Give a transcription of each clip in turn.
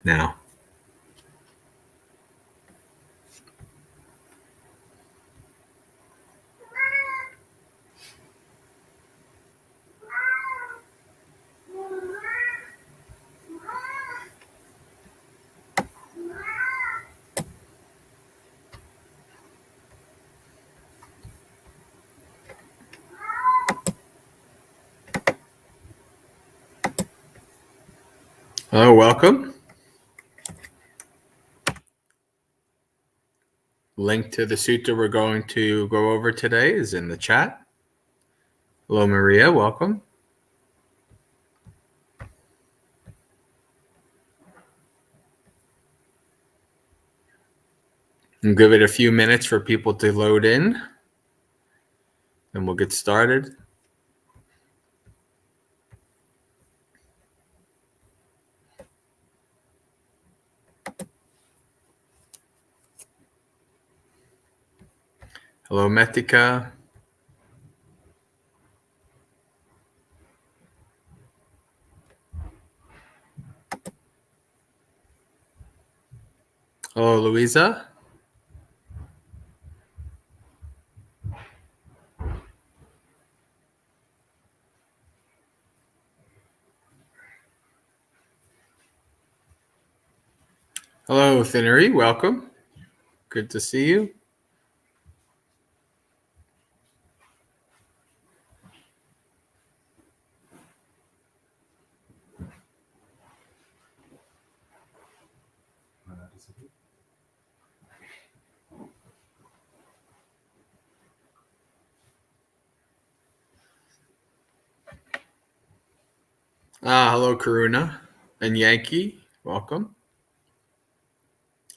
now. Hello, welcome. Link to the sutta we're going to go over today is in the chat. Hello, Maria. Welcome. And give it a few minutes for people to load in, and we'll get started. Hello, Metika. Hello, Louisa. Hello, Thinnery. Welcome. Good to see you. Hello, Karuna and Yankee. Welcome.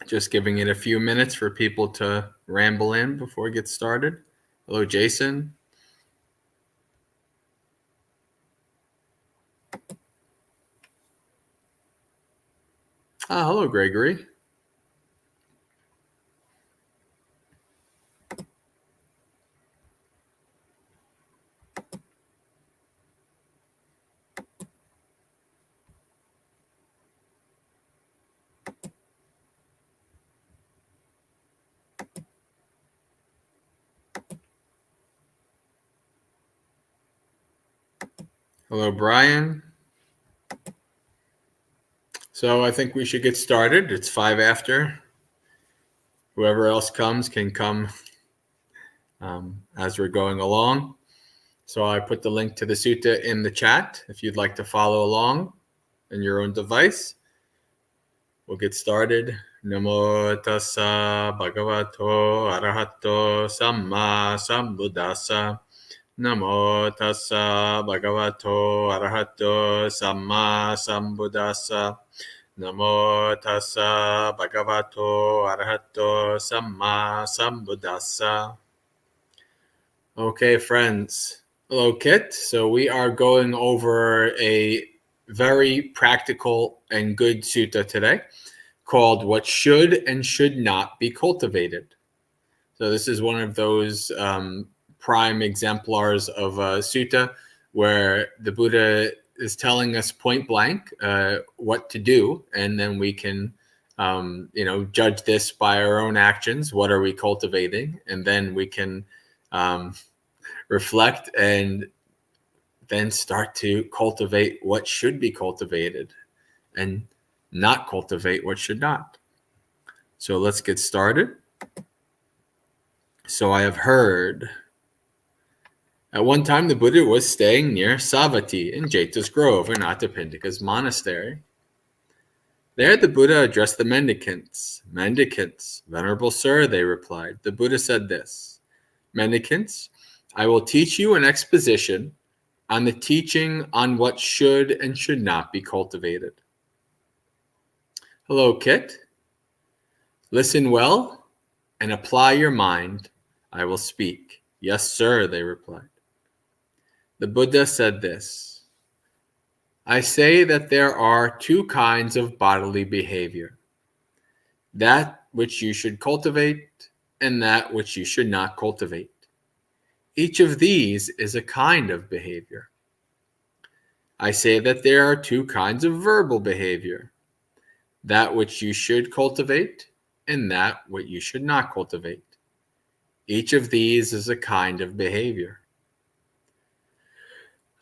Just giving it a few minutes for people to ramble in before we get started. Hello, Jason. Hello, Gregory. Hello, Brian. So I think we should get started. It's 5 after. Whoever else comes can come as we're going along. So I put the link to the sutta in the chat if you'd like to follow along on your own device. We'll get started. Namo tassa bhagavato arahato samma sambuddhassa. Namo tassa bhagavato arahato samma sambuddhassa. Namo tassa bhagavato arahato samma sambuddhassa. Okay, friends. Hello, Kit. So we are going over a very practical and good sutta today called What Should and Should Not Be Cultivated. So this is one of those prime exemplars of a sutta where the Buddha is telling us point blank what to do, and then we can judge this by our own actions. What are we cultivating? And then we can reflect and then start to cultivate what should be cultivated and not cultivate what should not. So let's get started. So I have heard. At one time, the Buddha was staying near Savatthi in Jeta's Grove, or Anathapindika's monastery. There the Buddha addressed the mendicants. Mendicants, venerable sir, they replied. The Buddha said this, mendicants, I will teach you an exposition on the teaching on what should and should not be cultivated. Hello, Kit. Listen well and apply your mind. I will speak. Yes, sir, they replied. The Buddha said this, I say that there are two kinds of bodily behavior, that which you should cultivate and that which you should not cultivate. Each of these is a kind of behavior. I say that there are two kinds of verbal behavior, that which you should cultivate, and that what you should not cultivate. Each of these is a kind of behavior.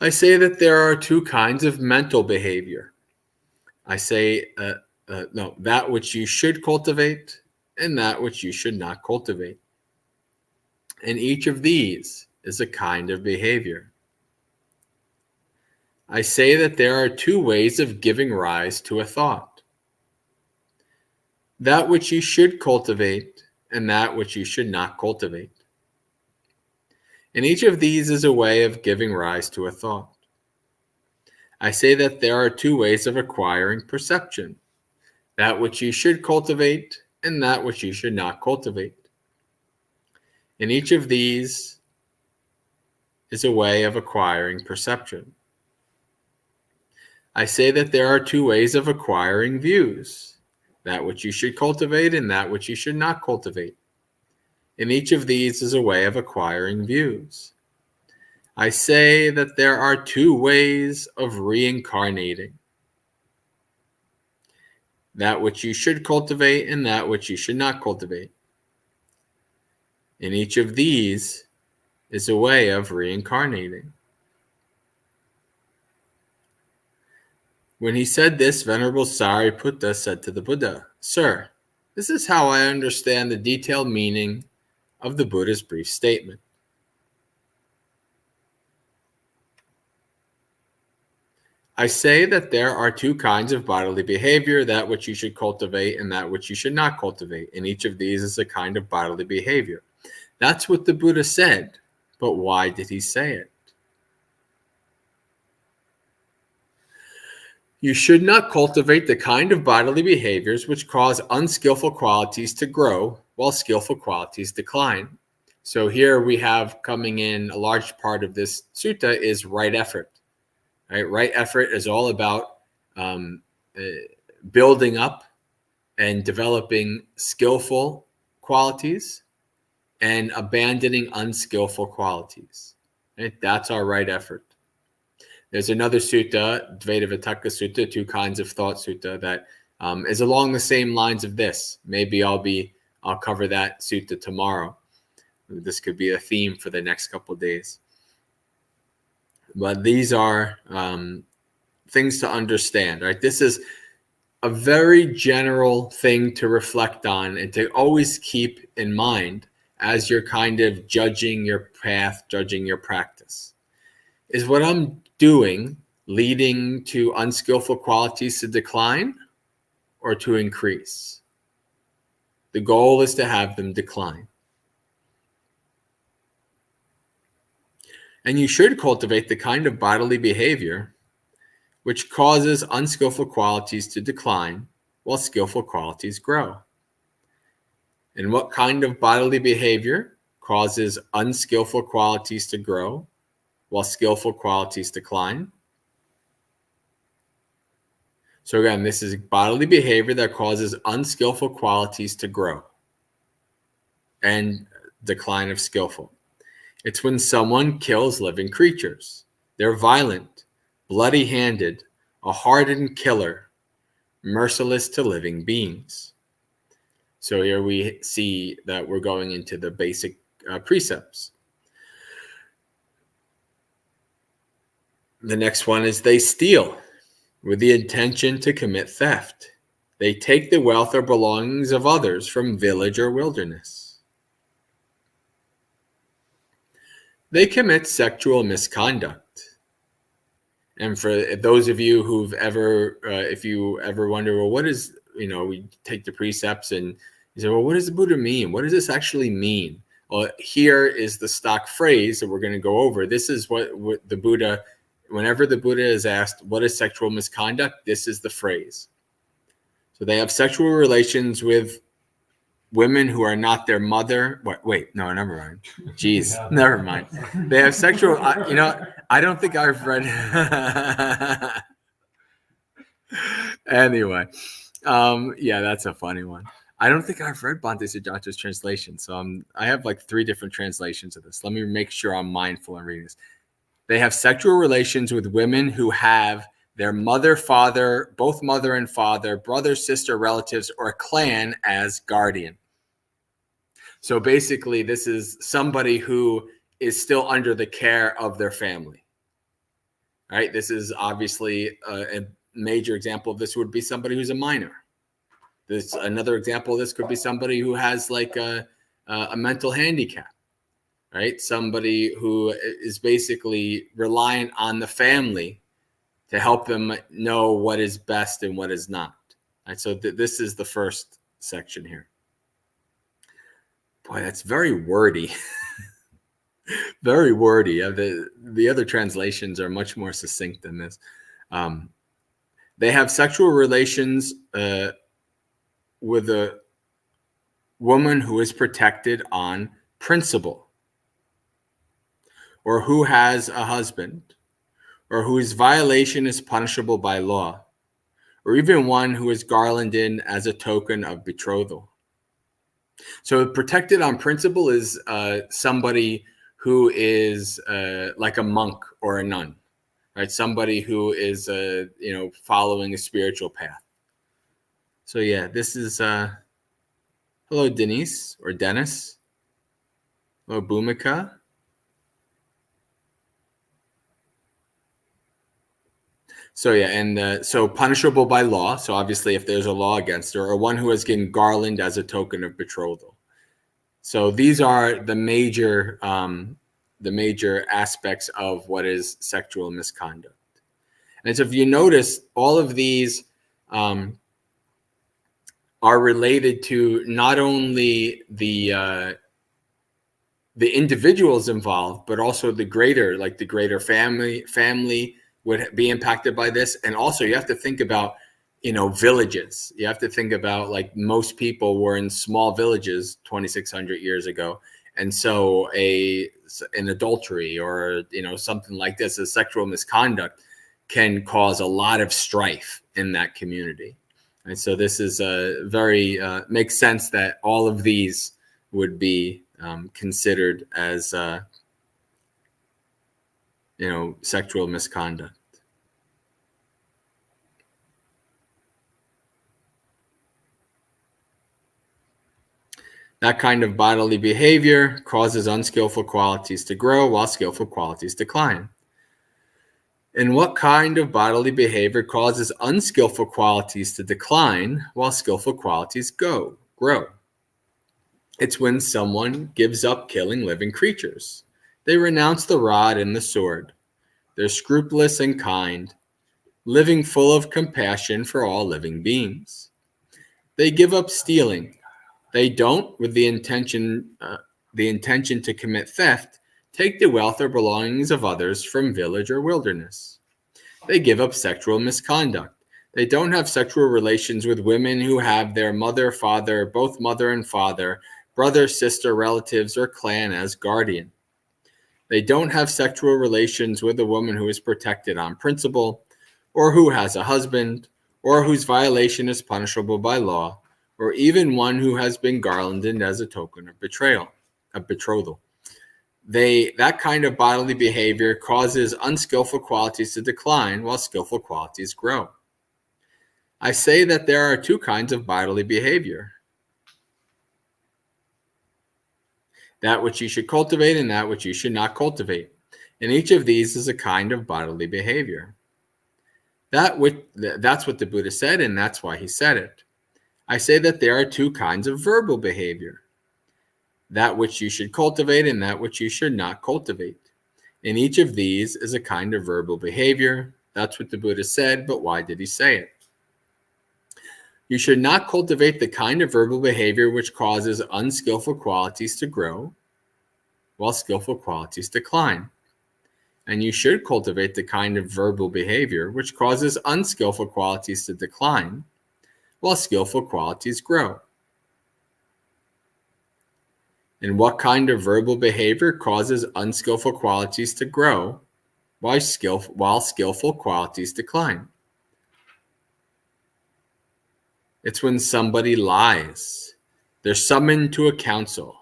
I say that there are two kinds of mental behavior. I say, that which you should cultivate and that which you should not cultivate. And each of these is a kind of behavior. I say that there are two ways of giving rise to a thought. That which you should cultivate and that which you should not cultivate. And each of these is a way of giving rise to a thought. I say that there are two ways of acquiring perception. That which you should cultivate and that which you should not cultivate. And each of these is a way of acquiring perception. I say that there are two ways of acquiring views. That which you should cultivate and that which you should not cultivate. And each of these is a way of acquiring views. I say that there are two ways of reincarnating. That which you should cultivate and that which you should not cultivate. And each of these is a way of reincarnating. When he said this, Venerable Sariputta said to the Buddha, "Sir, this is how I understand the detailed meaning of the Buddha's brief statement. I say that there are two kinds of bodily behavior, that which you should cultivate and that which you should not cultivate. And each of these is a kind of bodily behavior." That's what the Buddha said, but why did he say it? You should not cultivate the kind of bodily behaviors which cause unskillful qualities to grow while skillful qualities decline. So here we have coming in a large part of this sutta is right effort. Right effort is all about building up and developing skillful qualities and abandoning unskillful qualities. Right? That's our right effort. There's another sutta, Dvaita Sutta, two kinds of thought sutta, that is along the same lines of this. Maybe I'll cover that sutta tomorrow. This could be a theme for the next couple of days. But these are things to understand, right? This is a very general thing to reflect on and to always keep in mind as you're kind of judging your path, judging your practice. Is what I'm doing leading to unskillful qualities to decline or to increase? The goal is to have them decline. And you should cultivate the kind of bodily behavior which causes unskillful qualities to decline while skillful qualities grow. And what kind of bodily behavior causes unskillful qualities to grow while skillful qualities decline? So again, this is bodily behavior that causes unskillful qualities to grow and decline of skillful. It's when someone kills living creatures. They're violent, bloody-handed, a hardened killer, merciless to living beings. So here we see that we're going into the basic precepts. The next one is they steal with the intention to commit theft. They take the wealth or belongings of others from village or wilderness. They commit sexual misconduct. And for those of you who've ever, if you ever wonder, well, what is, we take the precepts and you say, well, what does the Buddha mean? What does this actually mean? Well, here is the stock phrase that we're going to go over. This is what the Buddha, whenever the Buddha is asked, what is sexual misconduct? This is the phrase. So they have sexual relations with women who are not their mother. Wait, no, never mind. Jeez, yeah. Never mind. They have sexual, I don't think I've read. Anyway, yeah, that's a funny one. I don't think I've read Bhante Sujatā's translation. So I have like 3 different translations of this. Let me make sure I'm mindful in reading this. They have sexual relations with women who have their mother, father, both mother and father, brother, sister, relatives, or clan as guardian. So basically, this is somebody who is still under the care of their family. Right? This is obviously a major example of this would be somebody who's a minor. There's another example of this could be somebody who has like a mental handicap, right? Somebody who is basically reliant on the family to help them know what is best and what is not. Right? So this is the first section here. Boy, that's very wordy. Very wordy. The other translations are much more succinct than this. They have sexual relations with a woman who is protected on principle, or who has a husband, or whose violation is punishable by law, or even one who is garlanded as a token of betrothal. So protected on principle is somebody who is like a monk or a nun, right? Somebody who is following a spiritual path. So yeah, this is hello Denise or Dennis. Hello Bhumika. So yeah, and so punishable by law. So obviously, if there's a law against her, or one who has given garland as a token of betrothal. So these are the major aspects of what is sexual misconduct. And so if you notice, all of these are related to not only the individuals involved, but also the greater family would be impacted by this. And also you have to think about, villages. You have to think about, like, most people were in small villages 2,600 years ago. And so an adultery or, something like this, a sexual misconduct, can cause a lot of strife in that community. And so this is very makes sense that all of these would be considered as sexual misconduct. That kind of bodily behavior causes unskillful qualities to grow while skillful qualities decline. And what kind of bodily behavior causes unskillful qualities to decline while skillful qualities grow? It's when someone gives up killing living creatures. They renounce the rod and the sword. They're scrupulous and kind, living full of compassion for all living beings. They give up stealing. They don't, with the intention to commit theft, take the wealth or belongings of others from village or wilderness. They give up sexual misconduct. They don't have sexual relations with women who have their mother, father, both mother and father, brother, sister, relatives, or clan as guardian. They don't have sexual relations with a woman who is protected on principle, or who has a husband, or whose violation is punishable by law, or even one who has been garlanded as a token of betrothal. That kind of bodily behavior causes unskillful qualities to decline while skillful qualities grow. I say that there are two kinds of bodily behavior: that which you should cultivate and that which you should not cultivate. And each of these is a kind of bodily behavior. That's what the Buddha said, and that's why he said it. I say that there are two kinds of verbal behavior: that which you should cultivate and that which you should not cultivate. And each of these is a kind of verbal behavior. That's what the Buddha said, but why did he say it? You should not cultivate the kind of verbal behavior which causes unskillful qualities to grow, while skillful qualities decline. And you should cultivate the kind of verbal behavior which causes unskillful qualities to decline, while skillful qualities grow. And what kind of verbal behavior causes unskillful qualities to grow, while skillful qualities decline? It's when somebody lies. They're summoned to a council,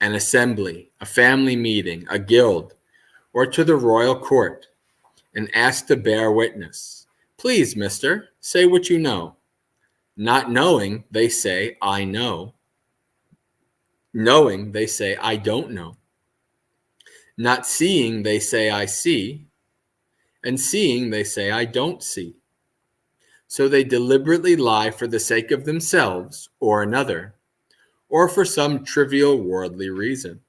an assembly, a family meeting, a guild, or to the royal court, and ask to bear witness. Please, mister, say what you know. Not knowing, they say, I know. Knowing, they say, I don't know. Not seeing, they say, I see. And seeing, they say, I don't see. So they deliberately lie for the sake of themselves or another, or for some trivial worldly reason.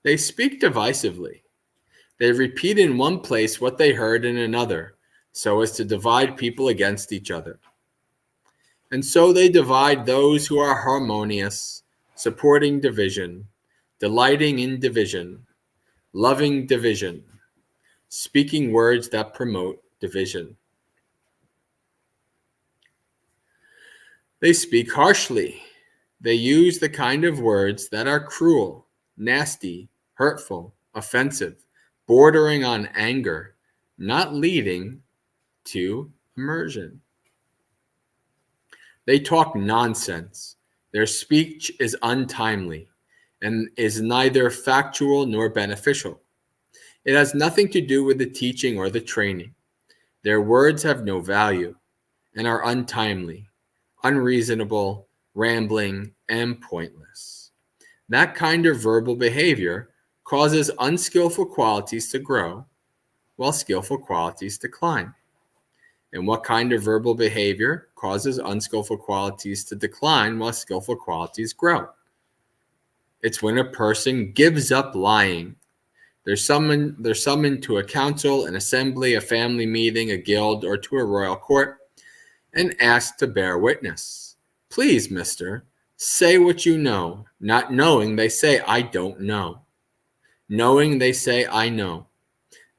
They speak divisively. They repeat in one place what they heard in another, so as to divide people against each other. And so they divide those who are harmonious, supporting division, delighting in division, loving division, speaking words that promote division. They speak harshly. They use the kind of words that are cruel, nasty, hurtful, offensive, bordering on anger, not leading to immersion. They talk nonsense. Their speech is untimely and is neither factual nor beneficial. It has nothing to do with the teaching or the training. Their words have no value and are untimely, unreasonable, rambling, and pointless. That kind of verbal behavior causes unskillful qualities to grow, while skillful qualities decline. And what kind of verbal behavior causes unskillful qualities to decline while skillful qualities grow? It's when a person gives up lying. They're summoned to a council, an assembly, a family meeting, a guild, or to a royal court, and asked to bear witness. Please, mister, say what you know. Not knowing, they say, I don't know. Knowing, they say, I know.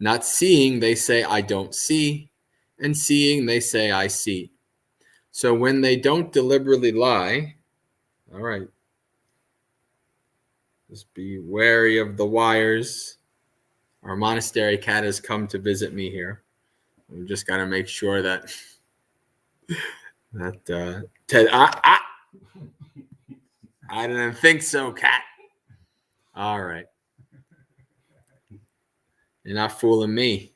Not seeing, they say, I don't see. And seeing, they say, I see. So when they don't deliberately lie, all right, just be wary of the wires. Our monastery cat has come to visit me here. We just got to make sure that Ted, I didn't think so, cat. All right. You're not fooling me.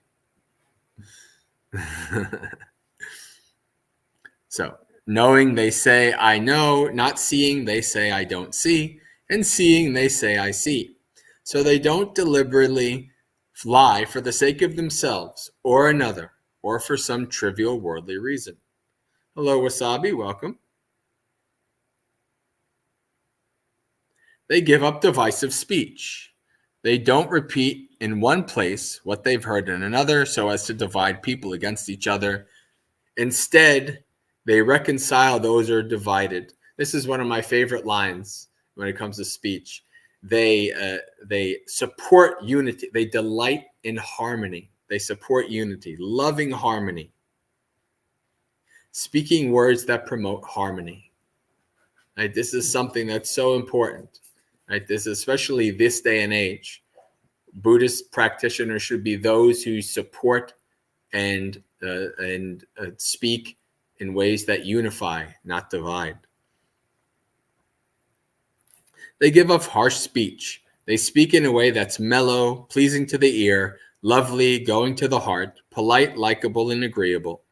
So, knowing, they say, I know. Not seeing, they say, I don't see. And seeing, they say, I see. So they don't deliberately lie for the sake of themselves or another, or for some trivial worldly reason. Hello, Wasabi. Welcome. They give up divisive speech. They don't repeat in one place what they've heard in another so as to divide people against each other. Instead, they reconcile those who are divided. This is one of my favorite lines when it comes to speech. They support unity. They delight in harmony. They support unity, loving harmony, speaking words that promote harmony. Right? This is something that's so important. Right? This, especially this day and age, Buddhist practitioners should be those who support and speak in ways that unify, not divide. They give off harsh speech. They speak in a way that's mellow, pleasing to the ear, lovely, going to the heart, polite, likable, and agreeable.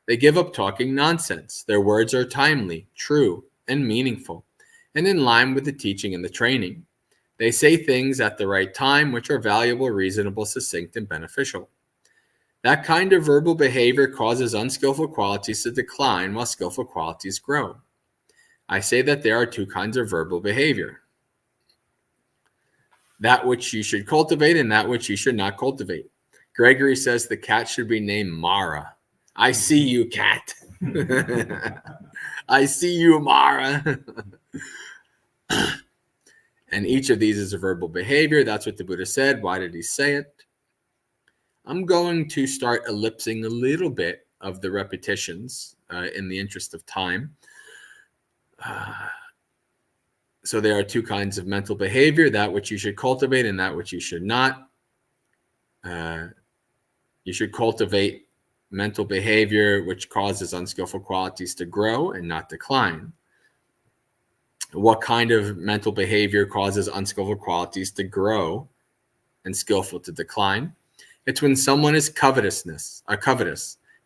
They give up talking nonsense. Their words are timely, true, and meaningful, and in line with the teaching and the training. They say things at the right time, which are valuable, reasonable, succinct, and beneficial. That kind of verbal behavior causes unskillful qualities to decline while skillful qualities grow. I say that there are two kinds of verbal behavior: that which you should cultivate and that which you should not cultivate. Gregory says the cat should be named Mara. I see you, cat. I see you, Mara. And each of these is a verbal behavior. That's what the Buddha said. Why did he say it? I'm going to start ellipsing a little bit of the repetitions in the interest of time. So there are two kinds of mental behavior: that which you should cultivate and that which you should not. You should cultivate mental behavior which causes unskillful qualities to grow and not decline. What kind of mental behavior causes unskillful qualities to grow and skillful to decline? It's when someone is covetous.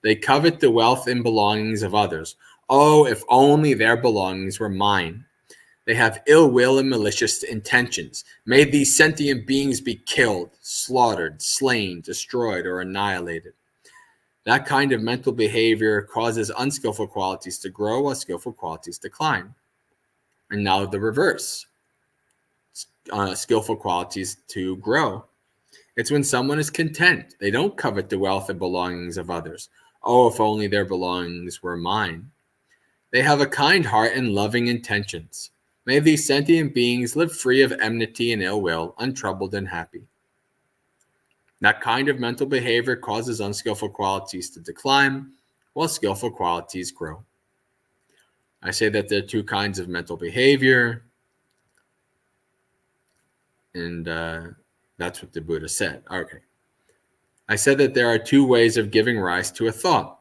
They covet the wealth and belongings of others. Oh, if only their belongings were mine. They have ill will and malicious intentions. May these sentient beings be killed, slaughtered, slain, destroyed, or annihilated. That kind of mental behavior causes unskillful qualities to grow while skillful qualities decline. And now the reverse. Skillful qualities to grow. It's when someone is content. They don't covet the wealth and belongings of others. Oh, if only their belongings were mine. They have a kind heart and loving intentions. May these sentient beings live free of enmity and ill will, untroubled and happy. That kind of mental behavior causes unskillful qualities to decline, while skillful qualities grow. I say that there are two kinds of mental behavior, and that's what the Buddha said. Okay. I said that there are two ways of giving rise to a thought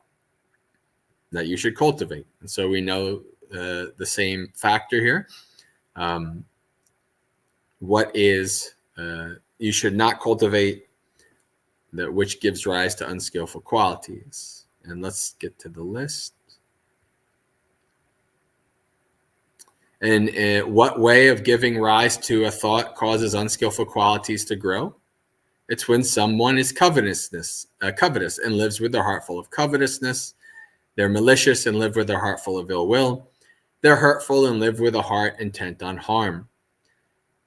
that you should cultivate. And so we know the same factor here. What is, you should not cultivate that which gives rise to unskillful qualities. And let's get to the list. And what way of giving rise to a thought causes unskillful qualities to grow? It's when someone is covetous and lives with their heart full of covetousness. They're malicious and live with their heart full of ill will. They're hurtful and live with a heart intent on harm.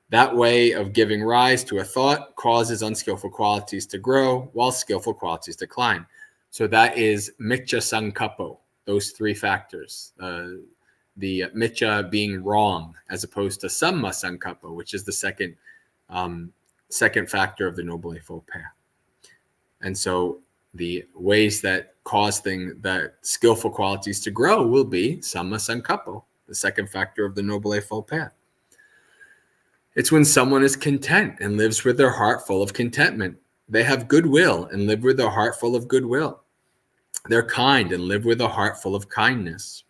That way of giving rise to a thought causes unskillful qualities to grow while skillful qualities decline. So that is miccha sankappo, those three factors. The miccha being wrong, as opposed to samma sankappa, which is the second factor of the Noble Eightfold Path. And so the ways that cause that skillful qualities to grow will be samma sankappo, the second factor of the Noble Eightfold Path. It's when someone is content and lives with their heart full of contentment. They have goodwill and live with their heart full of goodwill. They're kind and live with a heart full of kindness.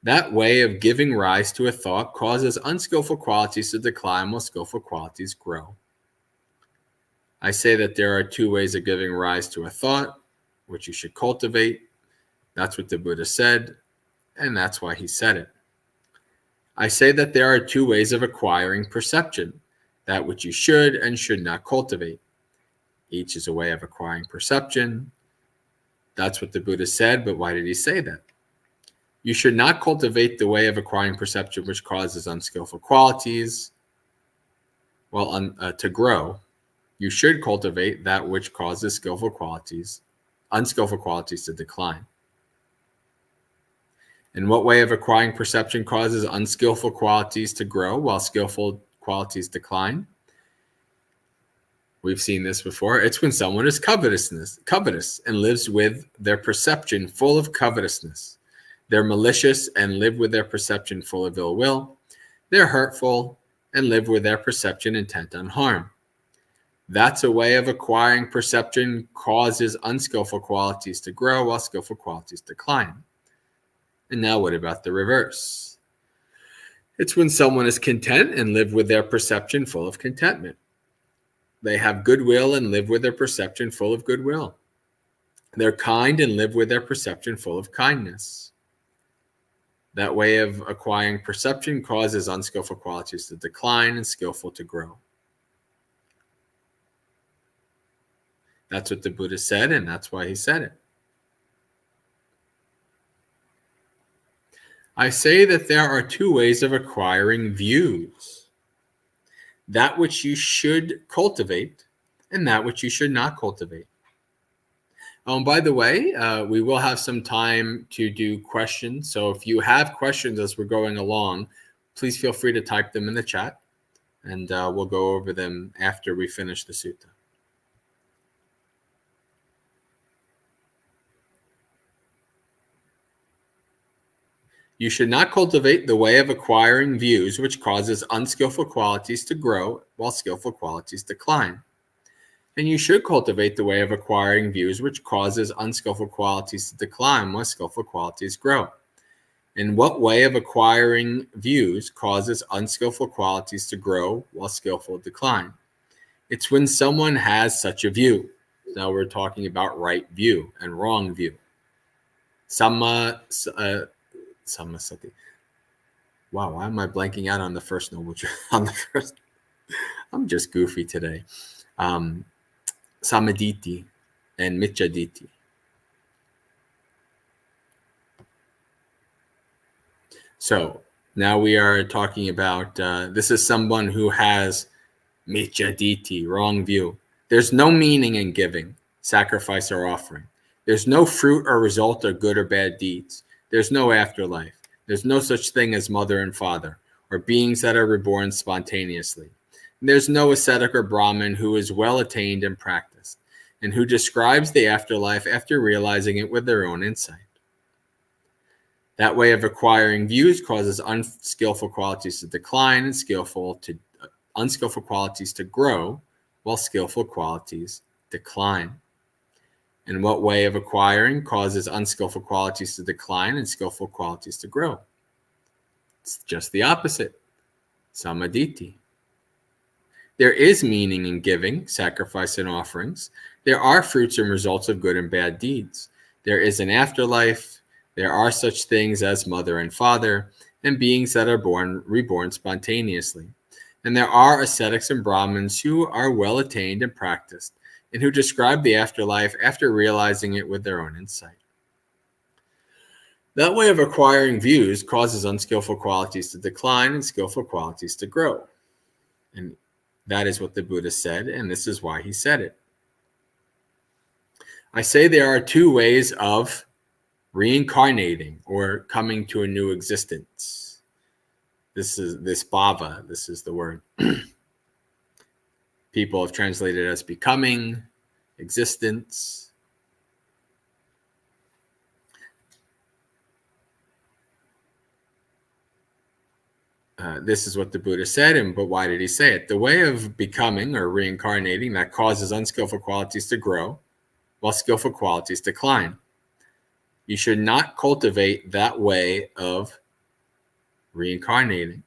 That way of giving rise to a thought causes unskillful qualities to decline while skillful qualities grow. I say that there are two ways of giving rise to a thought, which you should cultivate. That's what the Buddha said, and that's why he said it. I say that there are two ways of acquiring perception, that which you should and should not cultivate. Each is a way of acquiring perception. That's what the Buddha said, but why did he say that? You should not cultivate the way of acquiring perception which causes unskillful qualities to grow. You should cultivate that which causes unskillful qualities to decline. And what way of acquiring perception causes unskillful qualities to grow while skillful qualities decline? We've seen this before. It's when someone is covetous and lives with their perception full of covetousness. They're malicious and live with their perception full of ill will. They're hurtful and live with their perception intent on harm. That's a way of acquiring perception causes unskillful qualities to grow while skillful qualities decline. And now what about the reverse? It's when someone is content and live with their perception full of contentment. They have goodwill and live with their perception full of goodwill. They're kind and live with their perception full of kindness. That way of acquiring perception causes unskillful qualities to decline and skillful to grow. That's what the Buddha said, and that's why he said it. I say that there are two ways of acquiring views. That which you should cultivate and that which you should not cultivate. By the way, we will have some time to do questions. So if you have questions as we're going along, please feel free to type them in the chat, and we'll go over them after we finish the sutta. You should not cultivate the way of acquiring views which causes unskillful qualities to grow while skillful qualities decline. And you should cultivate the way of acquiring views which causes unskillful qualities to decline while skillful qualities grow. And what way of acquiring views causes unskillful qualities to grow while skillful decline? It's when someone has such a view. Now we're talking about right view and wrong view. Samma sati. Wow, why am I blanking out on the first noble truth? On the first, I'm just goofy today. Samaditi and Michaditi. So now we are talking about, this is someone who has Michaditi, wrong view. There's no meaning in giving, sacrifice, or offering. There's no fruit or result of good or bad deeds. There's no afterlife. There's no such thing as mother and father, or beings that are reborn spontaneously. And there's no ascetic or Brahmin who is well attained and practiced, and who describes the afterlife after realizing it with their own insight. That way of acquiring views causes unskillful qualities to decline and unskillful qualities to grow, while skillful qualities decline. And what way of acquiring causes unskillful qualities to decline and skillful qualities to grow? It's just the opposite. Samaditi. There is meaning in giving, sacrifice, and offerings. There are fruits and results of good and bad deeds. There is an afterlife. There are such things as mother and father, and beings that are reborn spontaneously. And there are ascetics and Brahmins who are well attained and practiced, and who describe the afterlife after realizing it with their own insight. That way of acquiring views causes unskillful qualities to decline and skillful qualities to grow. And that is what the Buddha said, and this is why he said it. I say there are two ways of reincarnating or coming to a new existence. This bhava, this is the word. People have translated it as becoming, existence. This is what the Buddha said, but why did he say it? The way of becoming or reincarnating that causes unskillful qualities to grow, while skillful qualities decline. You should not cultivate that way of reincarnating.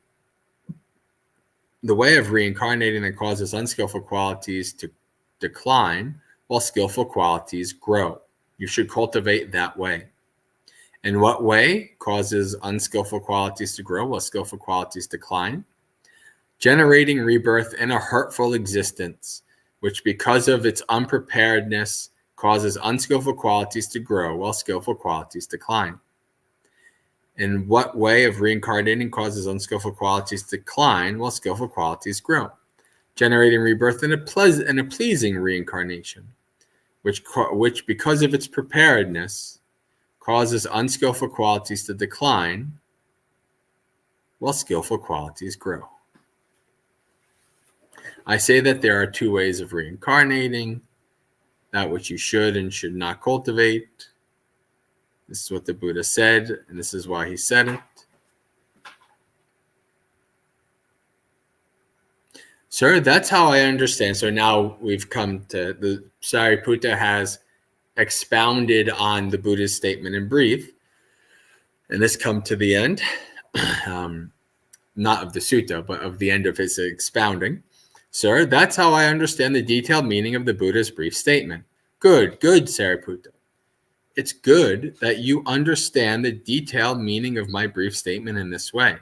The way of reincarnating that causes unskillful qualities to decline, while skillful qualities grow. You should cultivate that way. And what way causes unskillful qualities to grow while skillful qualities decline? Generating rebirth in a hurtful existence, which because of its unpreparedness causes unskillful qualities to grow while skillful qualities decline. And what way of reincarnating causes unskillful qualities to decline while skillful qualities grow? Generating rebirth in a pleasing reincarnation, which because of its preparedness causes unskillful qualities to decline while skillful qualities grow. I say that there are two ways of reincarnating, that which you should and should not cultivate. This is what the Buddha said, and this is why he said it. Sir, that's how I understand. So now we've come to the Sariputta has expounded on the Buddha's statement in brief, and this come to the end, not of the sutta, but of the end of his expounding. Sir, that's how I understand the detailed meaning of the Buddha's brief statement. Good, Sariputta. It's good that you understand the detailed meaning of my brief statement in this way.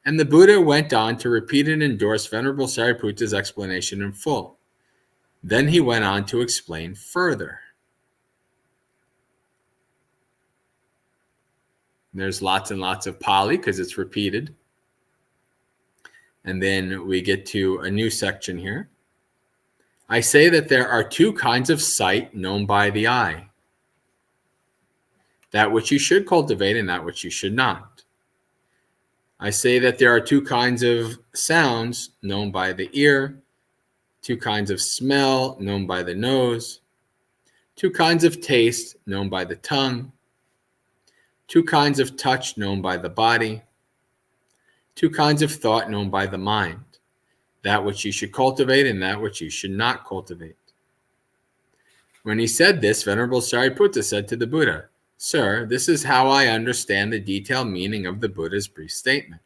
And the Buddha went on to repeat and endorse Venerable Sariputta's explanation in full. Then he went on to explain further. There's lots and lots of Pali because it's repeated. And then we get to a new section here. I say that there are two kinds of sight known by the eye. That which you should cultivate and that which you should not. I say that there are two kinds of sounds known by the ear, two kinds of smell known by the nose, two kinds of taste known by the tongue, two kinds of touch known by the body, two kinds of thought known by the mind, that which you should cultivate and that which you should not cultivate. When he said this, Venerable Sariputta said to the Buddha, Sir, this is how I understand the detailed meaning of the Buddha's brief statement.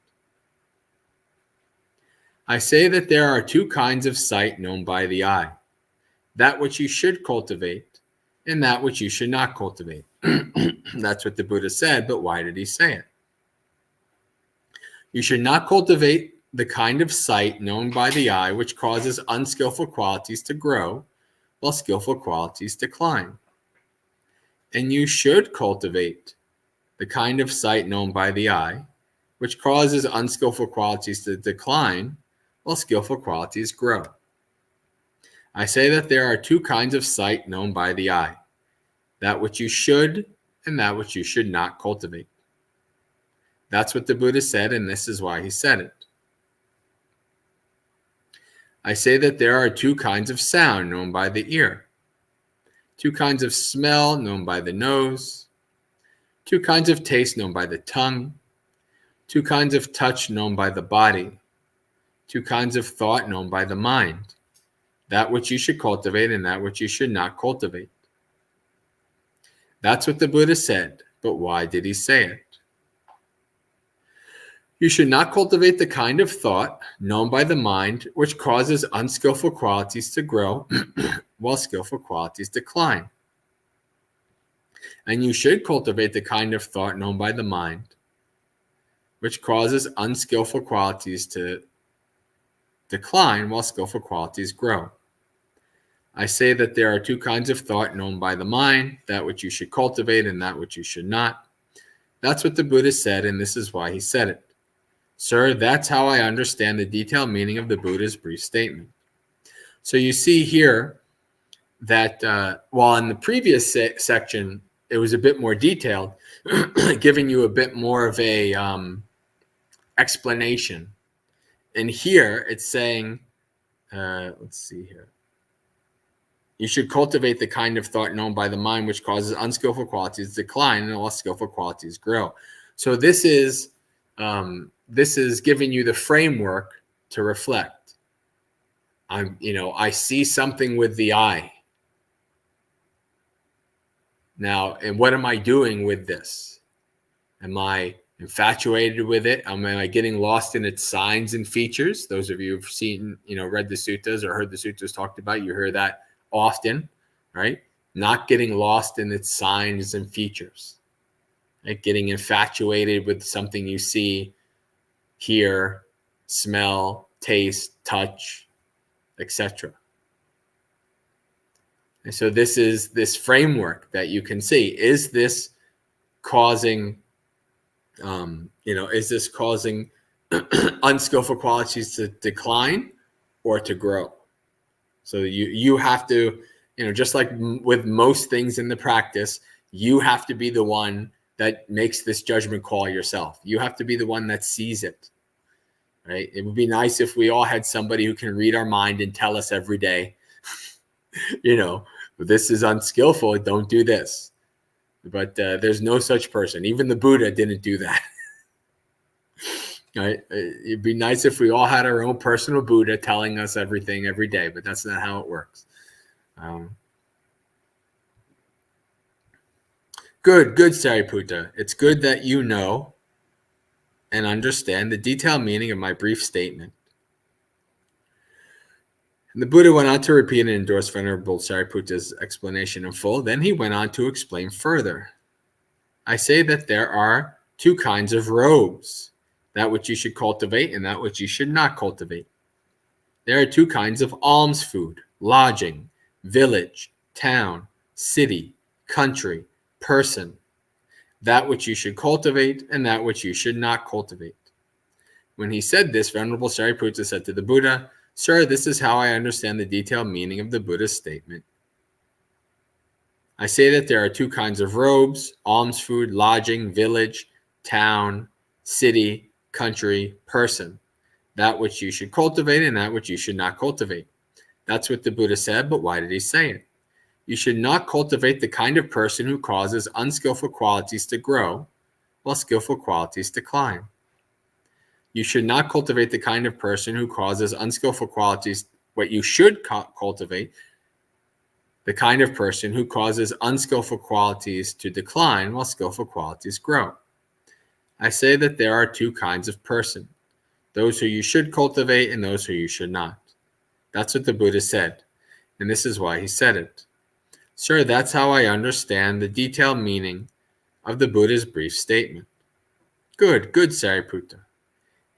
I say that there are two kinds of sight known by the eye. that which you should cultivate, and that which you should not cultivate. That's what the Buddha said, but why did he say it? You should not cultivate the kind of sight known by the eye which causes unskillful qualities to grow, while skillful qualities decline. And you should cultivate the kind of sight known by the eye which causes unskillful qualities to decline, while skillful qualities grow. I say that there are two kinds of sight known by the eye, that which you should and that which you should not cultivate. That's what the Buddha said, and this is why he said it. I say that there are two kinds of sound known by the ear, two kinds of smell known by the nose, two kinds of taste known by the tongue, two kinds of touch known by the body, two kinds of thought known by the mind, that which you should cultivate and that which you should not cultivate. That's what the Buddha said, but why did he say it? You should not cultivate the kind of thought known by the mind which causes unskillful qualities to grow while skillful qualities decline. And you should cultivate the kind of thought known by the mind which causes unskillful qualities to decline while skillful qualities grow. I say that there are two kinds of thought known by the mind, that which you should cultivate and that which you should not. That's what the Buddha said, and this is why he said it. Sir, that's how I understand the detailed meaning of the Buddha's brief statement. So you see here that while in the previous section, it was a bit more detailed, giving you a bit more of a explanation. And here it's saying, let's see here. You should cultivate the kind of thought known by the mind which causes unskillful qualities to decline and all skillful qualities grow. So this is giving you the framework to reflect. I see something with the eye. Now, and what am I doing with this? Am I infatuated with it? Am I getting lost in its signs and features? Those of you who've seen, read the suttas or heard the suttas talked about, you hear that often, right? Not getting lost in its signs and features, right? Getting infatuated with something you see, hear, smell, taste, touch, etc. And so this is this framework that you can see. Is this causing, is this causing unskillful qualities to decline or to grow? So you have to, just like with most things in the practice, you have to be the one that makes this judgment call yourself. You have to be the one that sees it, right? It would be nice if we all had somebody who can read our mind and tell us every day, this is unskillful, don't do this. But there's no such person. Even the Buddha didn't do that. Right? It'd be nice if we all had our own personal Buddha telling us everything every day, but that's not how it works. Good, Sariputta. It's good that you know and understand the detailed meaning of my brief statement. And the Buddha went on to repeat and endorse Venerable Sariputta's explanation in full. Then he went on to explain further. I say that there are two kinds of robes, that which you should cultivate and that which you should not cultivate. There are two kinds of alms food, lodging, village, town, city, country, person, that which you should cultivate and that which you should not cultivate. When he said this, Venerable Sariputta said to the Buddha, Sir, this is how I understand the detailed meaning of the Buddha's statement. I say that there are two kinds of robes, alms food, lodging, village, town, city, country, person, that which you should cultivate and that which you should not cultivate. That's what the Buddha said, but why did he say it? You should not cultivate the kind of person who causes unskillful qualities to grow, while skillful qualities decline. You should not cultivate the kind of person who causes unskillful qualities. What you should cultivate, the kind of person who causes unskillful qualities to decline while skillful qualities grow. I say that there are two kinds of person, those who you should cultivate and those who you should not. That's what the Buddha said. And this is why he said it. Sir, that's how I understand the detailed meaning of the Buddha's brief statement. Good, Sariputta.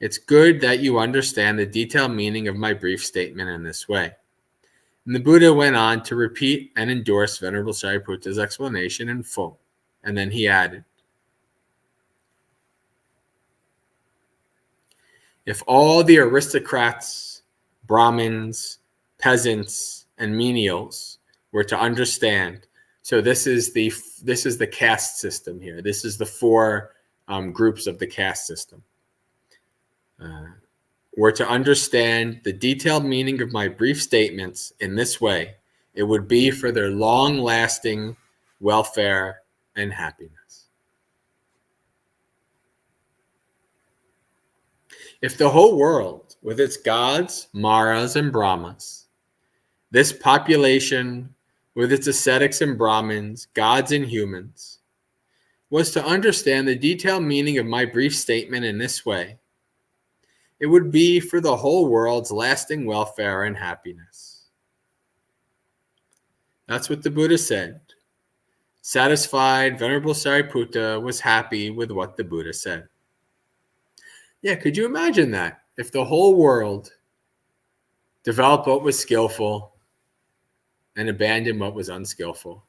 It's good that you understand the detailed meaning of my brief statement in this way. And the Buddha went on to repeat and endorse Venerable Sariputta's explanation in full. And then he added, if all the aristocrats, Brahmins, peasants, and menials were to understand, so this is the caste system here. This is the four groups of the caste system. Were to understand the detailed meaning of my brief statements in this way, it would be for their long-lasting welfare and happiness. If the whole world, with its gods, Maras, and Brahmas, this population, with its ascetics and Brahmins, gods and humans, was to understand the detailed meaning of my brief statement in this way, it would be for the whole world's lasting welfare and happiness. That's what the Buddha said. Satisfied, Venerable Sariputta was happy with what the Buddha said. Yeah, could you imagine that? If the whole world developed what was skillful and abandoned what was unskillful,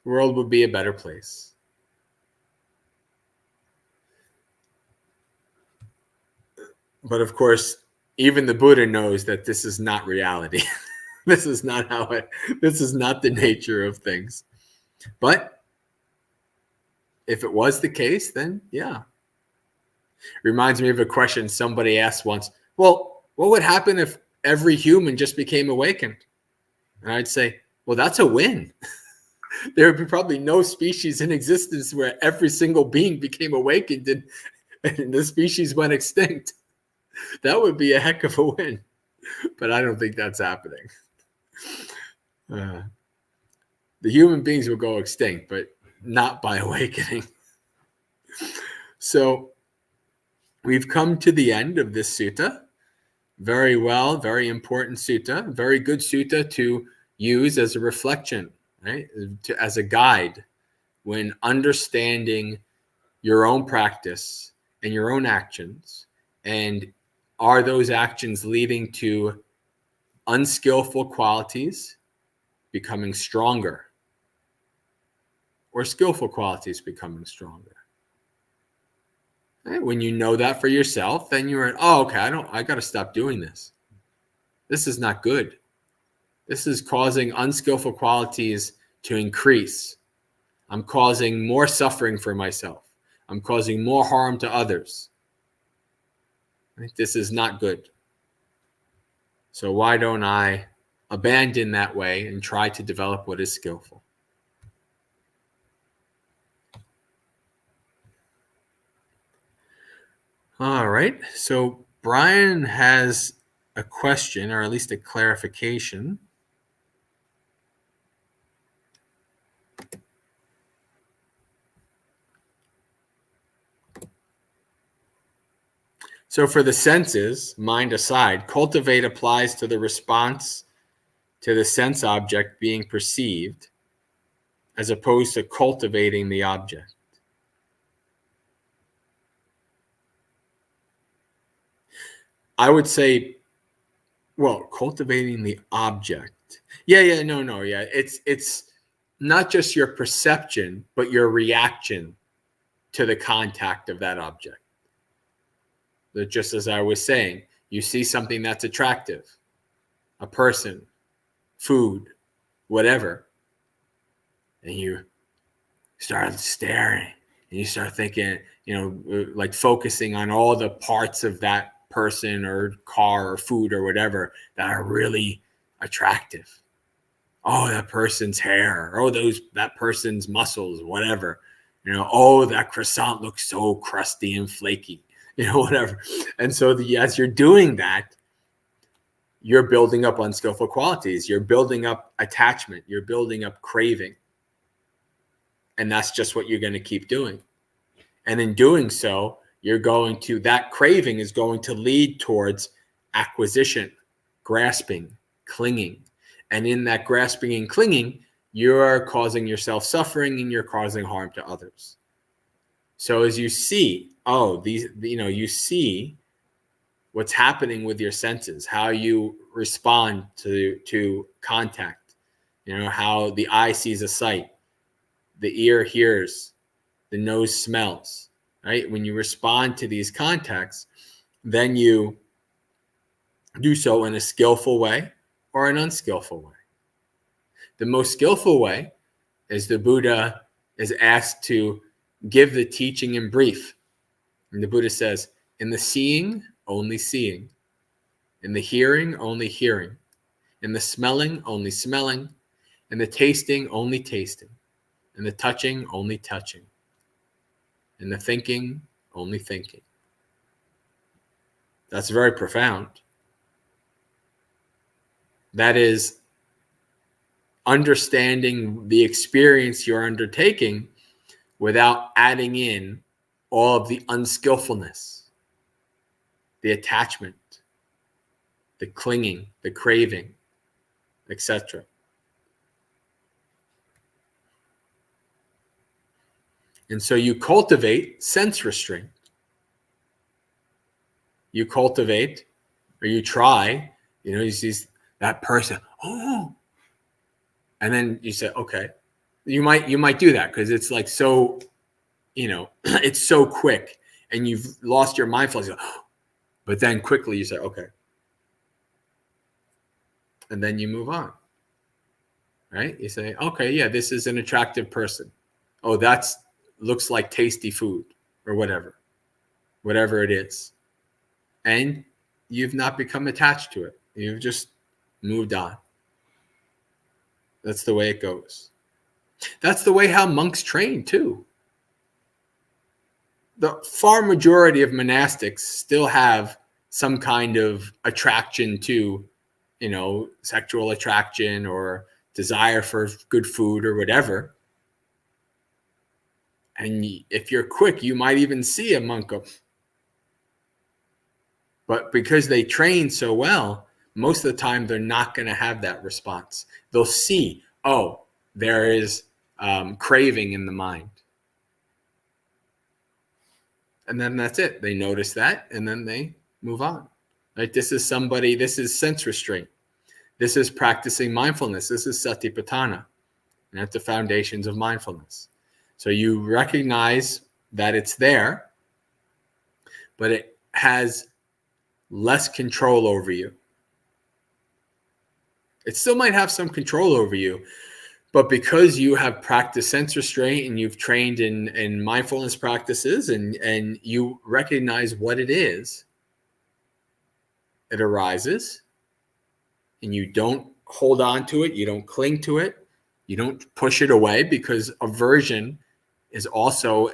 the world would be a better place. But of course, even the Buddha knows that this is not reality. This is not the nature of things. But if it was the case, then yeah. Reminds me of a question somebody asked once. Well, what would happen if every human just became awakened? And I'd say, well, that's a win. There would be probably no species in existence where every single being became awakened and the species went extinct. That would be a heck of a win. But I don't think that's happening. The human beings will go extinct, but not by awakening. So we've come to the end of this sutta. Very well, very important sutta, very good sutta to use as a reflection, right? As a guide when understanding your own practice and your own actions. And are those actions leading to unskillful qualities becoming stronger or skillful qualities becoming stronger? Right? When you know that for yourself, then you're, I got to stop doing this. This is not good. This is causing unskillful qualities to increase. I'm causing more suffering for myself. I'm causing more harm to others. Right? This is not good. So why don't I abandon that way and try to develop what is skillful? All right. So Brian has a question, or at least a clarification. So for the senses, mind aside, cultivate applies to the response to the sense object being perceived, as opposed to cultivating the object. I would say, well, cultivating the object. Yeah. It's not just your perception, but your reaction to the contact of that object. That just as I was saying, you see something that's attractive, a person, food, whatever, and you start staring and you start thinking, like focusing on all the parts of that person or car or food or whatever that are really attractive. Oh, that person's hair. Oh, that person's muscles, whatever. Oh, that croissant looks so crusty and flaky. Whatever. And so as you're doing that, you're building up unskillful qualities. You're building up attachment. You're building up craving. And that's just what you're going to keep doing. And in doing so, that craving is going to lead towards acquisition, grasping, clinging. And in that grasping and clinging, you're causing yourself suffering and you're causing harm to others. So as you see, you see what's happening with your senses, how you respond to contact, how the eye sees a sight, the ear hears, the nose smells, right? When you respond to these contacts, then you do so in a skillful way or an unskillful way. The most skillful way is the Buddha is asked to give the teaching in brief. And the Buddha says, in the seeing, only seeing. In the hearing, only hearing. In the smelling, only smelling. In the tasting, only tasting. In the touching, only touching. In the thinking, only thinking. That's very profound. That is understanding the experience you're undertaking without adding in all of the unskillfulness, the attachment, the clinging, the craving, etc. And so you cultivate sense restraint. You cultivate, or you try, you see that person, oh, and then you say, okay, you might do that because it's like so, it's so quick and you've lost your mindfulness. But then quickly you say, okay. And then you move on, right? You say, okay, yeah, this is an attractive person. Oh, looks like tasty food or whatever it is. And you've not become attached to it. You've just moved on. That's the way it goes. That's the way how monks train too. The far majority of monastics still have some kind of attraction to, sexual attraction or desire for good food or whatever. And if you're quick, you might even see a monk go. But because they train so well, most of the time they're not going to have that response. They'll see, oh, there is craving in the mind. And then that's it. They notice that and then they move on. Right? This is sense restraint. This is practicing mindfulness. This is satipatthana. And that's the foundations of mindfulness. So you recognize that it's there, but it has less control over you. It still might have some control over you, but because you have practiced sense restraint and you've trained in mindfulness practices and you recognize what it is, it arises and you don't hold on to it. You don't cling to it. You don't push it away because aversion is also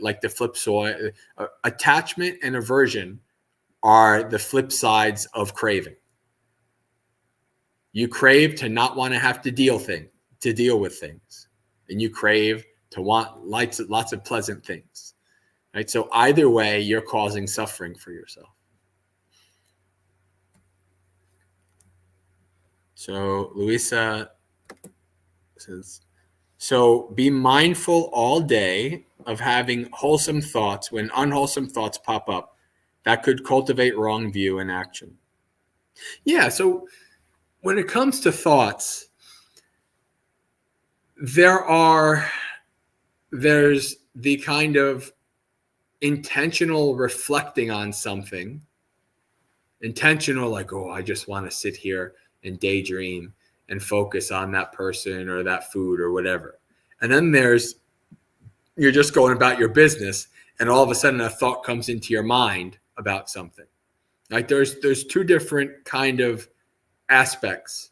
like the flip side. Attachment and aversion are the flip sides of craving. You crave to not want to have to deal with things, and you crave to want lots of pleasant things, right? So either way, you're causing suffering for yourself. So Luisa says, so be mindful all day of having wholesome thoughts when unwholesome thoughts pop up. That could cultivate wrong view and action. Yeah, so when it comes to thoughts, there's the kind of intentional reflecting on something, intentional like, oh, I just want to sit here and daydream and focus on that person or that food or whatever. And then you're just going about your business and all of a sudden a thought comes into your mind about something. Like there's two different kind of aspects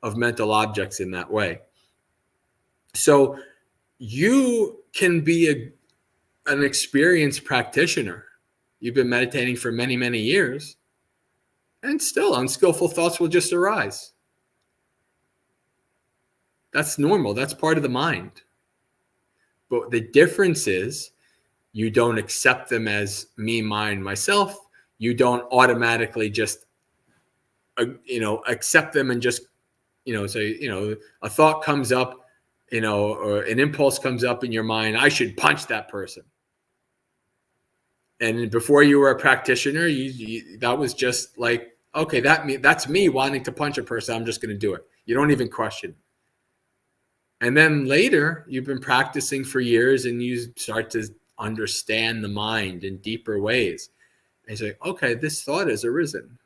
of mental objects in that way. So you can be an experienced practitioner. You've been meditating for many, many years, and still unskillful thoughts will just arise. That's normal. That's part of the mind. But the difference is you don't accept them as me, mine, myself. You don't automatically just accept them and just, say, a thought comes up, or an impulse comes up in your mind, I should punch that person. And before you were a practitioner, that was just like, okay, that's me wanting to punch a person. I'm just going to do it. You don't even question it. And then later, you've been practicing for years and you start to understand the mind in deeper ways. And you say, okay, this thought has arisen.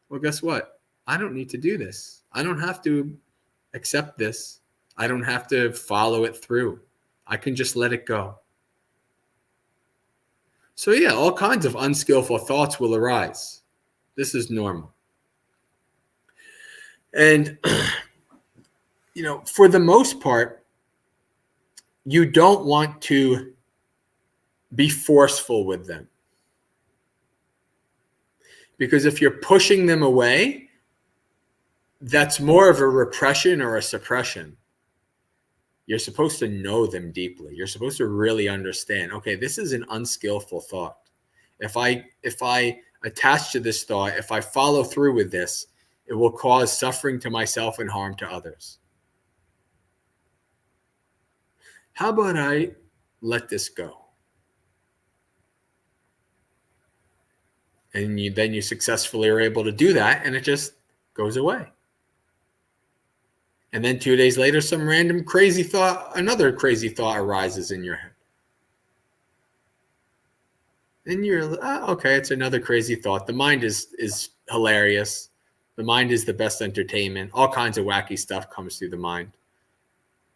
Well, guess what? I don't need to do this. I don't have to accept this. I don't have to follow it through. I can just let it go. So yeah, all kinds of unskillful thoughts will arise. This is normal. And, for the most part, you don't want to be forceful with them. Because if you're pushing them away, that's more of a repression or a suppression. You're supposed to know them deeply. You're supposed to really understand, okay, this is an unskillful thought. If I attach to this thought, if I follow through with this, it will cause suffering to myself and harm to others. How about I let this go? And then you successfully are able to do that, and it just goes away. And then 2 days later, some random another crazy thought arises in your head. And you're, okay, it's another crazy thought. The mind is hilarious. The mind is the best entertainment. All kinds of wacky stuff comes through the mind.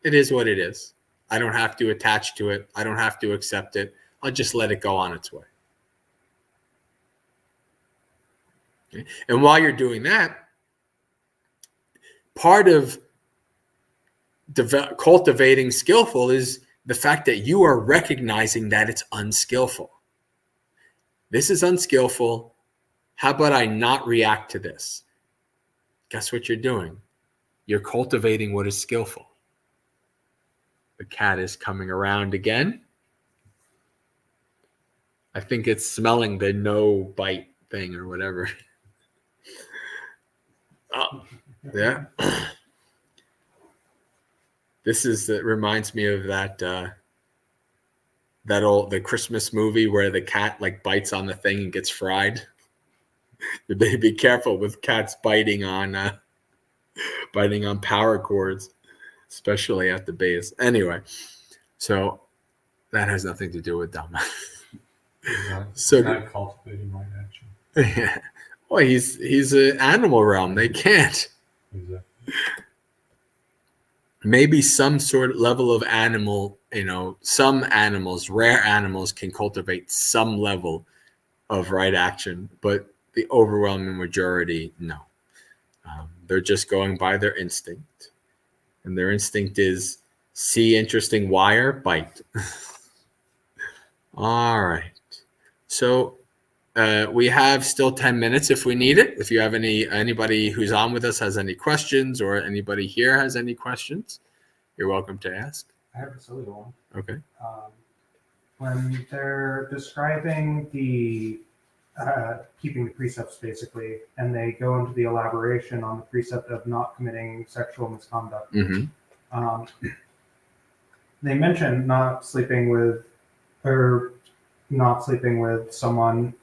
It is what it is. I don't have to attach to it. I don't have to accept it. I'll just let it go on its way. Okay? And while you're doing that, part of cultivating skillful is the fact that you are recognizing that it's unskillful. This is unskillful. How about I not react to this? Guess what you're doing? You're cultivating what is skillful. The cat is coming around again. I think it's smelling the no bite thing or whatever. Oh, yeah. It reminds me of the Christmas movie where the cat like bites on the thing and gets fried. Be careful with cats biting on power cords, especially at the base. Anyway, so that has nothing to do with Dhamma. So not cultivating mind action. Yeah. Well, he's an animal realm. They can't. Exactly. Maybe some sort of level of animal, some animals, rare animals can cultivate some level of right action, but the overwhelming majority, no. They're just going by their instinct. And their instinct is see interesting wire, bite. All right. So we have still 10 minutes if we need it. If you have anybody who's on with us has any questions, or anybody here has any questions, you're welcome to ask. I have a silly one. Okay. When they're describing the keeping the precepts, basically, and they go into the elaboration on the precept of not committing sexual misconduct, they mention not sleeping with someone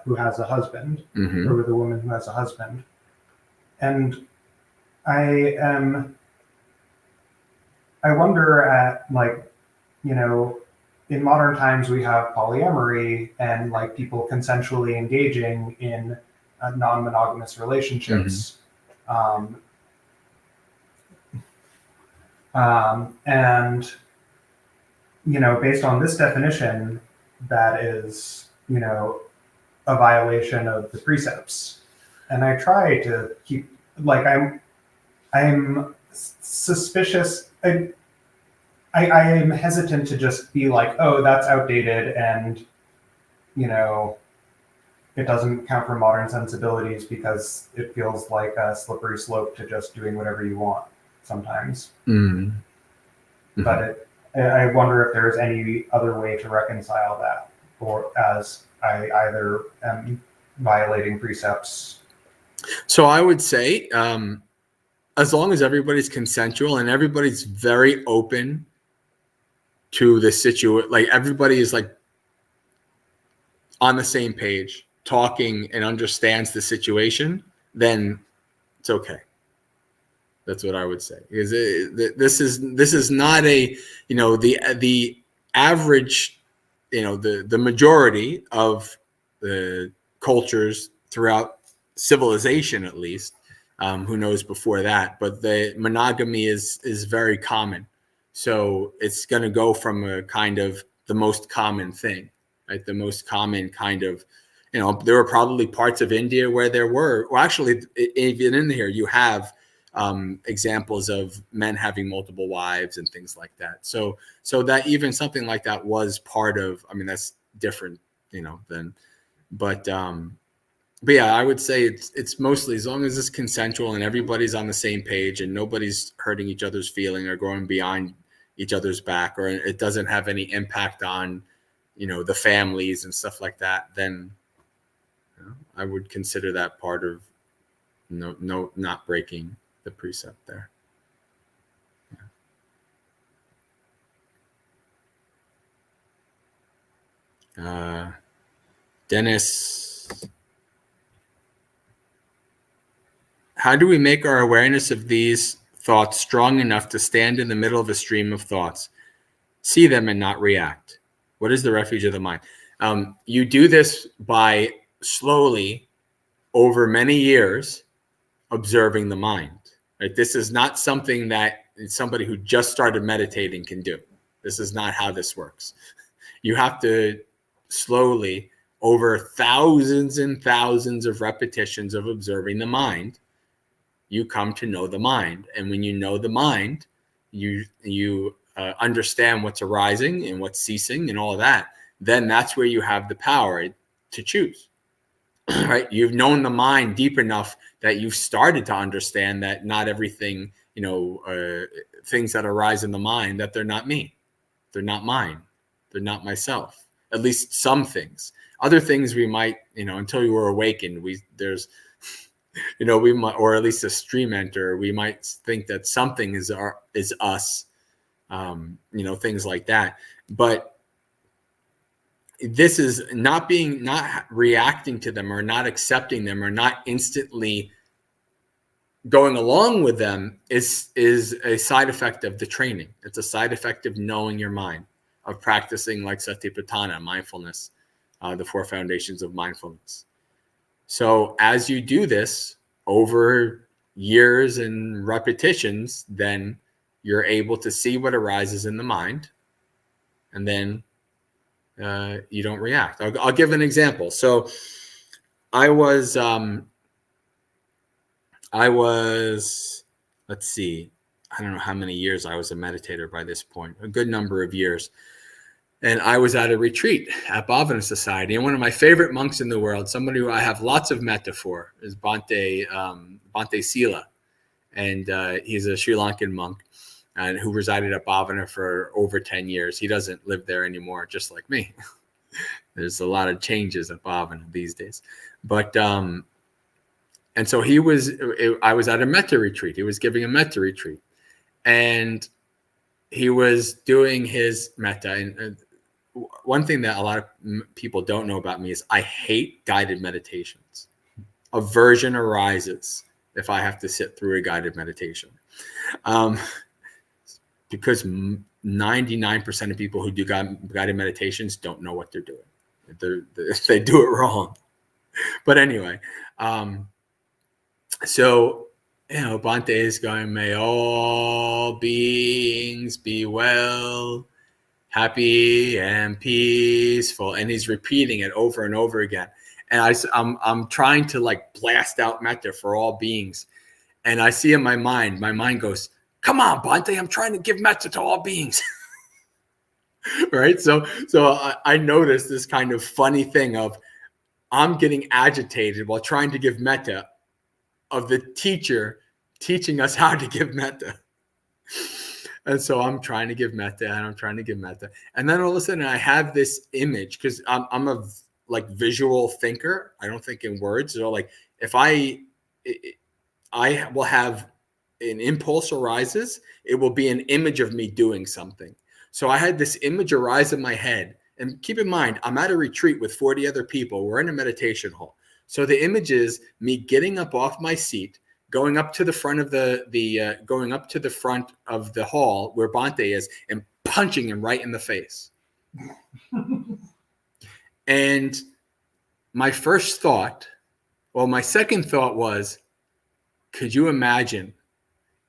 who has a husband, or with a woman who has a husband. And I wonder at, in modern times we have polyamory and people consensually engaging in non-monogamous relationships. And, based on this definition, that is, a violation of the precepts. And I try to keep, I'm suspicious. I am hesitant to just be like, oh, that's outdated and, it doesn't count for modern sensibilities, because it feels like a slippery slope to just doing whatever you want sometimes. But I wonder if there's any other way to reconcile that, or as I either am violating precepts So I would say, as long as everybody's consensual and everybody's very open to the situation, like everybody is like on the same page, talking and understands the situation, then it's okay. That's what I would say. Because this is not a, the average, the majority of the cultures throughout civilization, at least, who knows before that, but the monogamy is very common. So it's going to go from a kind of the most common thing, right? The most common kind of, there were probably parts of India where there were, well, actually, even in here, you have examples of men having multiple wives and things like that. So that even something like that was part of, I mean, that's different, than, but yeah, I would say it's mostly, as long as it's consensual and everybody's on the same page and nobody's hurting each other's feeling or going behind each other's back, or it doesn't have any impact on, the families and stuff like that, then I would consider that part of not breaking the precept there. Dennis, how do we make our awareness of these thoughts strong enough to stand in the middle of a stream of thoughts, see them and not react? What is the refuge of the mind? You do this by slowly, over many years, observing the mind. Right? This is not something that somebody who just started meditating can do. This is not how this works. You have to slowly, over thousands and thousands of repetitions of observing the mind, you come to know the mind. And when you know the mind, you understand what's arising and what's ceasing and all of that. Then that's where you have the power to choose. Right? You've known the mind deep enough that you've started to understand that not everything, things that arise in the mind, that they're not me, they're not mine, they're not myself. At least some things. Other things we might, until you were awakened, we might, or at least a stream enter, we might think that something is us, things like that. But this is not reacting to them or not accepting them or not instantly going along with them is a side effect of the training. It's a side effect of knowing your mind, of practicing like Satipatthana, mindfulness, the 4 foundations of mindfulness. So as you do this over years and repetitions, then you're able to see what arises in the mind, and then you don't react. I'll give an example. So I was, let's see, I don't know how many years I was a meditator by this point, a good number of years. And I was at a retreat at Bhavana Society. And one of my favorite monks in the world, somebody who I have lots of metta for, is Bhante Sila. And he's a Sri Lankan monk and who resided at Bhavana for over 10 years. He doesn't live there anymore, just like me. There's a lot of changes at Bhavana these days. But, and so I was at a metta retreat. He was giving a metta retreat. And he was doing his metta. And one thing that a lot of people don't know about me is I hate guided meditations. Aversion arises if I have to sit through a guided meditation. Because 99% of people who do guided meditations don't know what they're doing. They do it wrong. But anyway, so, Bhante is going, may all beings be well, happy and peaceful. And he's repeating it over and over again. And I'm trying to like blast out metta for all beings. And I see in my mind goes, come on, Bhante, I'm trying to give metta to all beings. Right? So I noticed this kind of funny thing of I'm getting agitated while trying to give metta of the teacher teaching us how to give metta. And so I'm trying to give metta and I'm trying to give metta. And then all of a sudden I have this image because I'm a like visual thinker. I don't think in words. So like if I I will have an impulse arises. It will be an image of me doing something. So I had this image arise in my head. And keep in mind, I'm at a retreat with 40 other people. We're in a meditation hall. So the image is me getting up off my seat, going up to the front of going up to the front of the hall where Bhante is, and punching him right in the face. And my second thought was, could you imagine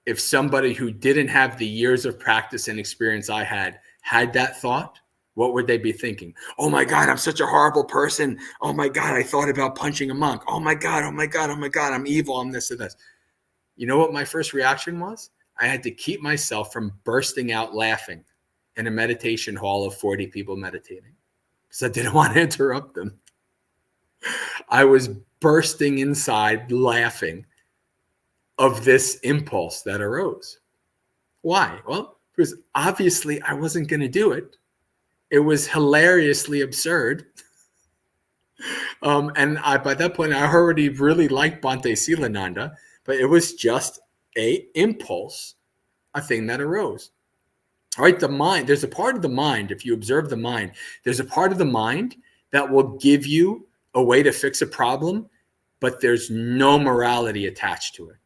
if somebody who didn't have the years of practice and experience I had that thought? What would they be thinking? Oh my God, I'm such a horrible person. Oh my God, I thought about punching a monk. Oh my God, oh my God, oh my God, I'm evil, I'm this and this. You know what my first reaction was? I had to keep myself from bursting out laughing in a meditation hall of 40 people meditating because I didn't want to interrupt them. I was bursting inside laughing of this impulse that arose. Why? Well, because obviously I wasn't going to do it. It was hilariously absurd. And by that point, I already really liked Bhante Silananda, but it was just a impulse, a thing that arose. All right, the mind, there's a part of the mind, if you observe the mind, there's a part of the mind that will give you a way to fix a problem, but there's no morality attached to it.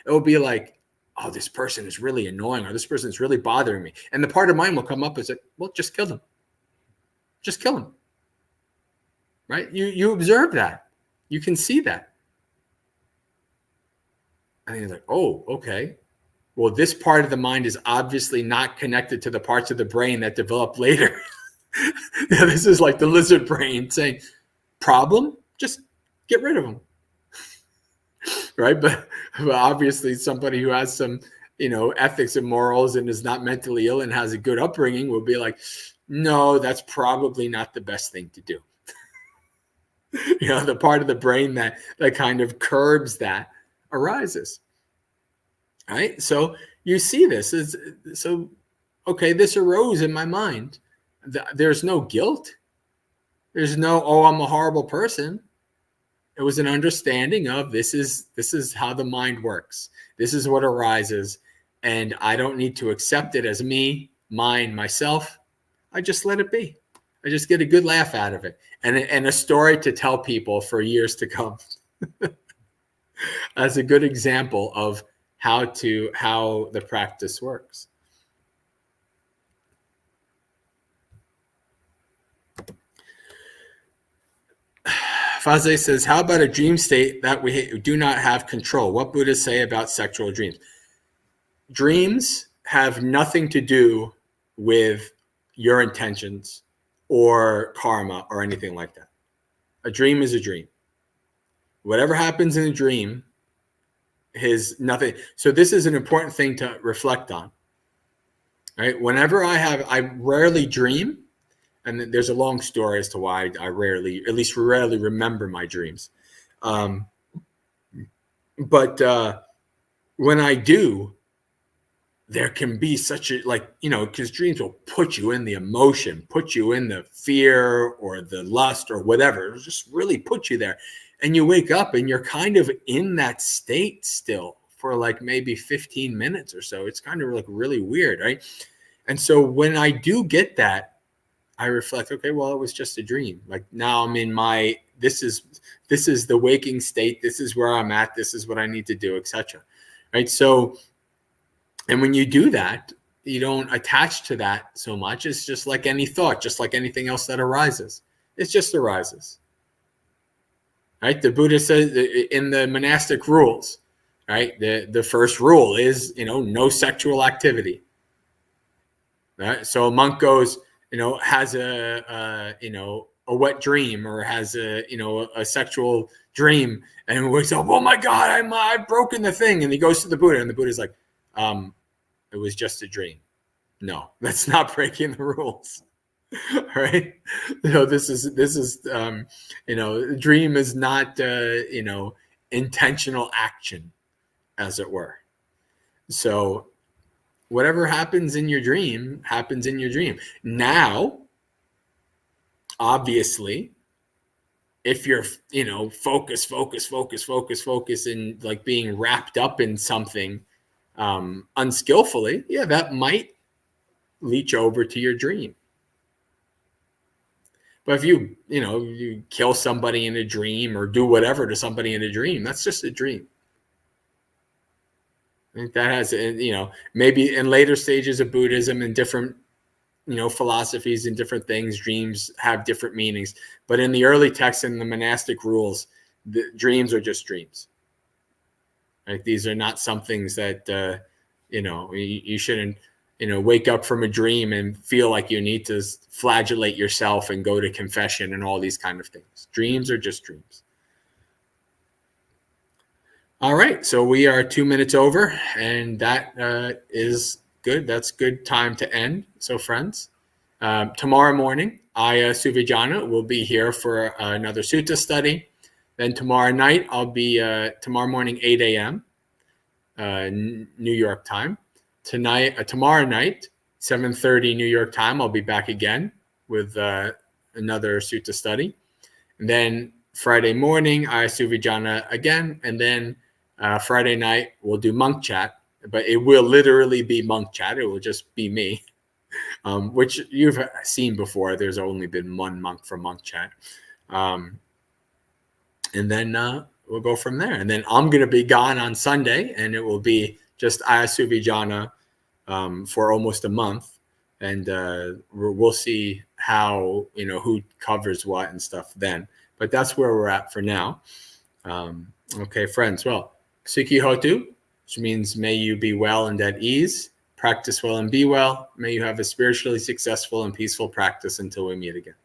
It will be like, oh, this person is really annoying, or this person is really bothering me. And the part of mind will come up and say, well, just kill them. Just kill him. Right? You observe that. You can see that. And he's like, oh, okay. Well, this part of the mind is obviously not connected to the parts of the brain that develop later. This is like the lizard brain saying, problem, just get rid of them. Right? But obviously somebody who has some, ethics and morals and is not mentally ill and has a good upbringing will be like, no, that's probably not the best thing to do. The part of the brain that kind of curbs that arises. Right? So you see this. Okay, this arose in my mind. There's no guilt. There's no, oh, I'm a horrible person. It was an understanding of this is how the mind works. This is what arises. And I don't need to accept it as me, mine, myself. I just let it be. I just get a good laugh out of it and a story to tell people for years to come. As a good example of how the practice works. Faze says, how about a dream state that we do not have control? What Buddhists say about sexual dreams? Dreams have nothing to do with your intentions or karma or anything like that. A dream is a dream. Whatever happens in a dream is nothing. So this is an important thing to reflect on. Right? Whenever I rarely dream, and there's a long story as to why I rarely remember my dreams. But when I do, there can be such a, because dreams will put you in the emotion, put you in the fear or the lust or whatever. It'll just really put you there. And you wake up and you're kind of in that state still for maybe 15 minutes or so. It's kind of really weird, right? And so when I do get that, I reflect, okay, well, it was just a dream. Now I'm in this is the waking state. This is where I'm at. This is what I need to do, etc. Right? So, and when you do that, you don't attach to that so much. It's just like any thought, just like anything else that arises. It just arises. Right? The Buddha says in the monastic rules, right? The first rule is, no sexual activity. Right? So a monk goes, has a wet dream or has a sexual dream and wakes up, oh my God, I've broken the thing. And he goes to the Buddha and the Buddha's like, it was just a dream. No, that's not breaking the rules. Right? This is dream is not, intentional action, as it were. So whatever happens in your dream happens in your dream. Now, obviously, if you're, focus, and like being wrapped up in something unskillfully, yeah, that might leach over to your dream. But if you kill somebody in a dream or do whatever to somebody in a dream, that's just a dream. I think that has, maybe in later stages of Buddhism and different, philosophies and different things, dreams have different meanings. But in the early texts and the monastic rules, the dreams are just dreams. Right? These are not some things that, you shouldn't, wake up from a dream and feel like you need to flagellate yourself and go to confession and all these kind of things. Dreams are just dreams. All right, so we are 2 minutes over, and that is good. That's good time to end. So, friends, tomorrow morning, Aya Suvijana will be here for another Sutta study. Then tomorrow night, I'll be tomorrow morning, 8 a.m. New York time. Tomorrow night, 7:30 New York time, I'll be back again with another Sutta study. And then Friday morning, Aya Suvijana again, and then Friday night, we'll do monk chat, but it will literally be monk chat. It will just be me, which you've seen before. There's only been one monk for monk chat. And then we'll go from there. And then I'm going to be gone on Sunday, and it will be just Aya Suvijana for almost a month. And we'll see how, who covers what and stuff then. But that's where we're at for now. Okay, friends. Well, Sukhi Hotu, which means may you be well and at ease, practice well and be well. May you have a spiritually successful and peaceful practice until we meet again.